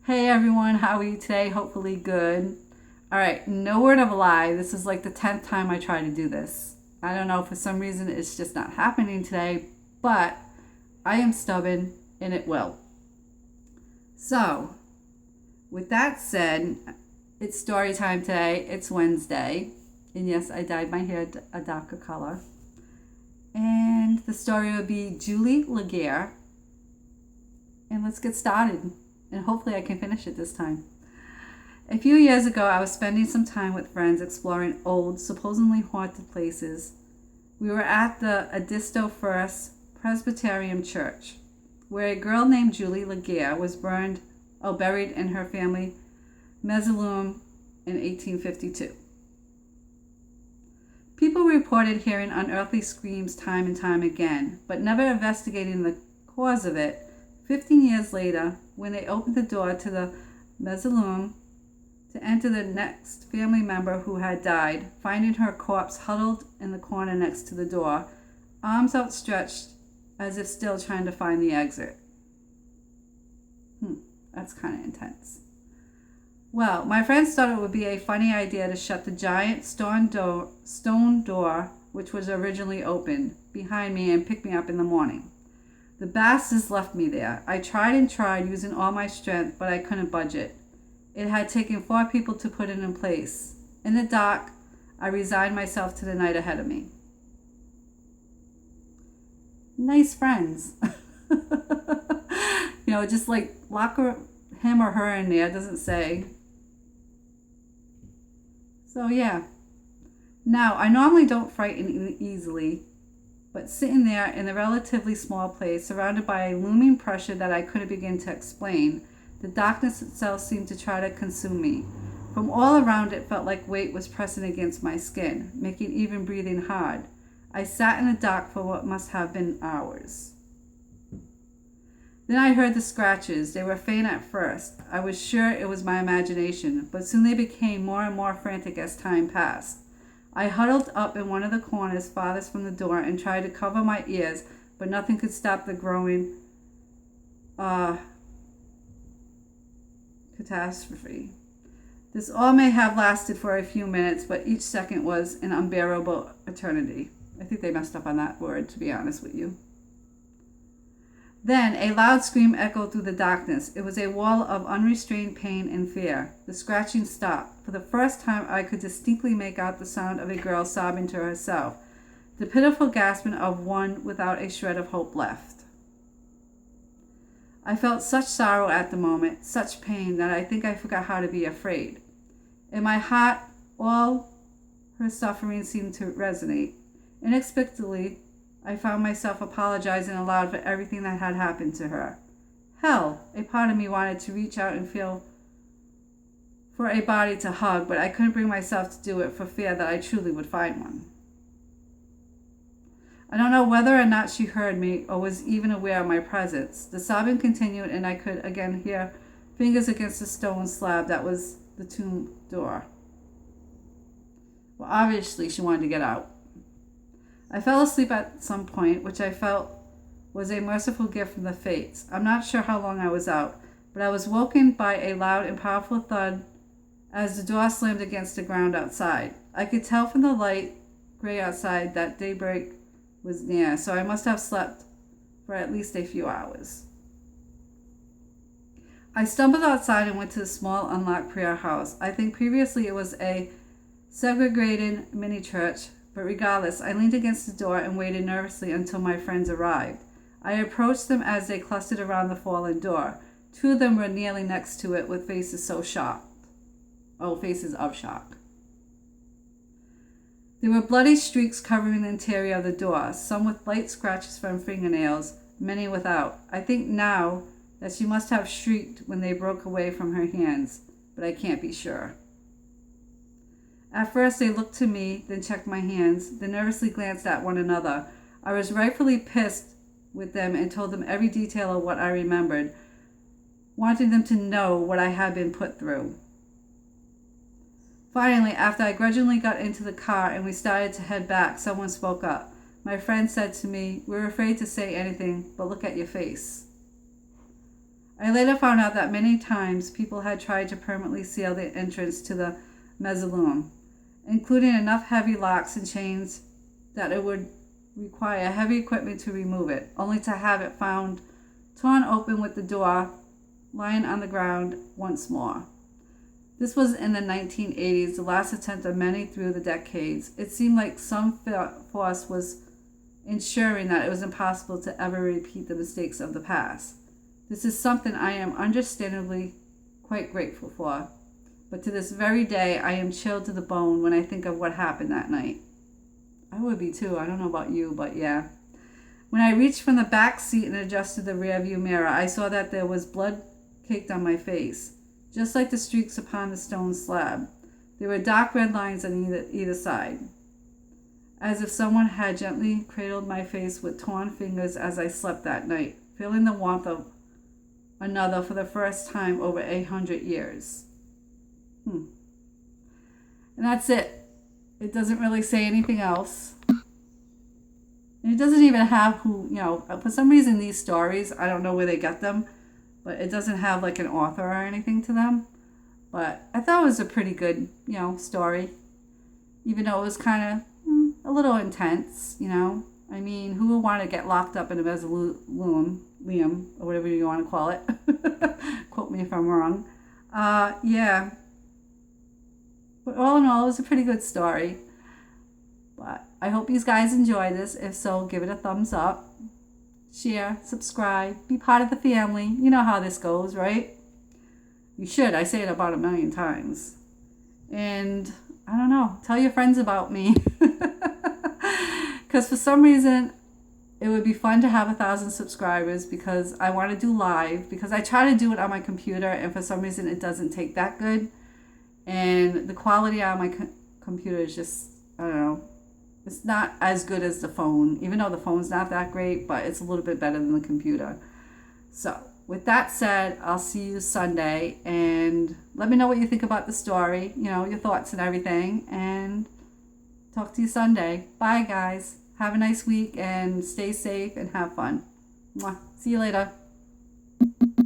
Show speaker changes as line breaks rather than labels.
Hey everyone, how are you today? Hopefully good. All right, no word of a lie. This is like the 10th time I try to do this. I don't know, for some reason it's just not happening today, but I am stubborn and it will. So, with that said, it's story time today. It's Wednesday. And yes, I dyed my hair a darker color. And the story will be Julie Legare. And let's get started. And hopefully I can finish it this time. A few years ago, I was spending some time with friends exploring old, supposedly haunted places. We were at the Edisto First Presbyterian Church, where a girl named Julie Legare was buried in her family mausoleum in 1852. People reported hearing unearthly screams time and time again, but never investigating the cause of it. 15 years later, when they opened the door to the mausoleum to enter the next family member who had died, finding her corpse huddled in the corner next to the door, arms outstretched as if still trying to find the exit. That's kind of intense. Well, my friends thought it would be a funny idea to shut the giant stone door, which was originally open, behind me and pick me up in the morning. The bastards left me there. I tried and tried using all my strength, but I couldn't budge it. It had taken 4 people to put it in place. In the dark, I resigned myself to the night ahead of me. Nice friends. Just like lock him or her in there, it doesn't say. So yeah. Now, I normally don't frighten easily, but sitting there in a relatively small place, surrounded by a looming pressure that I couldn't begin to explain, the darkness itself seemed to try to consume me. From all around, it felt like weight was pressing against my skin, making even breathing hard. I sat in the dark for what must have been hours. Then I heard the scratches. They were faint at first. I was sure it was my imagination, but soon they became more and more frantic as time passed. I huddled up in one of the corners farthest from the door and tried to cover my ears, but nothing could stop the growing catastrophe. This all may have lasted for a few minutes, but each second was an unbearable eternity. I think they messed up on that word, to be honest with you. Then a loud scream echoed through the darkness. It was a wall of unrestrained pain and fear. The scratching stopped. For the first time, I could distinctly make out the sound of a girl sobbing to herself, the pitiful gasping of one without a shred of hope left. I felt such sorrow at the moment, such pain, that I think I forgot how to be afraid. In my heart, all her suffering seemed to resonate. Inexplicably, I found myself apologizing aloud for everything that had happened to her. Hell, a part of me wanted to reach out and feel for a body to hug, but I couldn't bring myself to do it for fear that I truly would find one. I don't know whether or not she heard me or was even aware of my presence. The sobbing continued, and I could again hear fingers against the stone slab that was the tomb door. Well, obviously she wanted to get out. I fell asleep at some point, which I felt was a merciful gift from the fates. I'm not sure how long I was out, but I was woken by a loud and powerful thud as the door slammed against the ground outside. I could tell from the light gray outside that daybreak was near, so I must have slept for at least a few hours. I stumbled outside and went to the small unlocked prayer house. I think previously it was a segregated mini church, but regardless, I leaned against the door and waited nervously until my friends arrived. I approached them as they clustered around the fallen door. 2 of them were nearly next to it with faces of shock. There were bloody streaks covering the interior of the door, some with light scratches from fingernails, many without. I think now that she must have shrieked when they broke away from her hands, but I can't be sure. At first they looked to me, then checked my hands, then nervously glanced at one another. I was rightfully pissed with them and told them every detail of what I remembered, wanting them to know what I had been put through. Finally, after I grudgingly got into the car and we started to head back, someone spoke up. My friend said to me, "We're afraid to say anything, but look at your face." I later found out that many times people had tried to permanently seal the entrance to the mausoleum, including enough heavy locks and chains that it would require heavy equipment to remove it, only to have it found torn open with the door lying on the ground once more. This was in the 1980s, the last attempt of many through the decades. It seemed like some force was ensuring that it was impossible to ever repeat the mistakes of the past. This is something I am understandably quite grateful for. But to this very day, I am chilled to the bone when I think of what happened that night. I would be too. I don't know about you, but yeah. When I reached from the back seat and adjusted the rearview mirror, I saw that there was blood caked on my face, just like the streaks upon the stone slab. There were dark red lines on either side, as if someone had gently cradled my face with torn fingers as I slept that night, feeling the warmth of another for the first time over 800 years. And that's it. It doesn't really say anything else. And it doesn't even have who, for some reason these stories, I don't know where they get them, but it doesn't have like an author or anything to them. But I thought it was a pretty good, story. Even though it was kind of a little intense, I mean, who would want to get locked up in a mausoleum, or whatever you want to call it? Quote me if I'm wrong. Yeah. But all in all, it was a pretty good story. But I hope you guys enjoy this. If so, give it a thumbs up. Share, subscribe, be part of the family. You know how this goes, right? You should. I say it about 1,000,000 times. And I don't know. Tell your friends about me. Because for some reason, it would be fun to have 1,000 subscribers because I want to do live. Because I try to do it on my computer and for some reason it doesn't take that good. And the quality on my computer is just, I don't know, it's not as good as the phone, even though the phone's not that great, but it's a little bit better than the computer. So, with that said, I'll see you Sunday, and let me know what you think about the story, your thoughts and everything, and talk to you Sunday. Bye, guys. Have a nice week, and stay safe, and have fun. Mwah. See you later.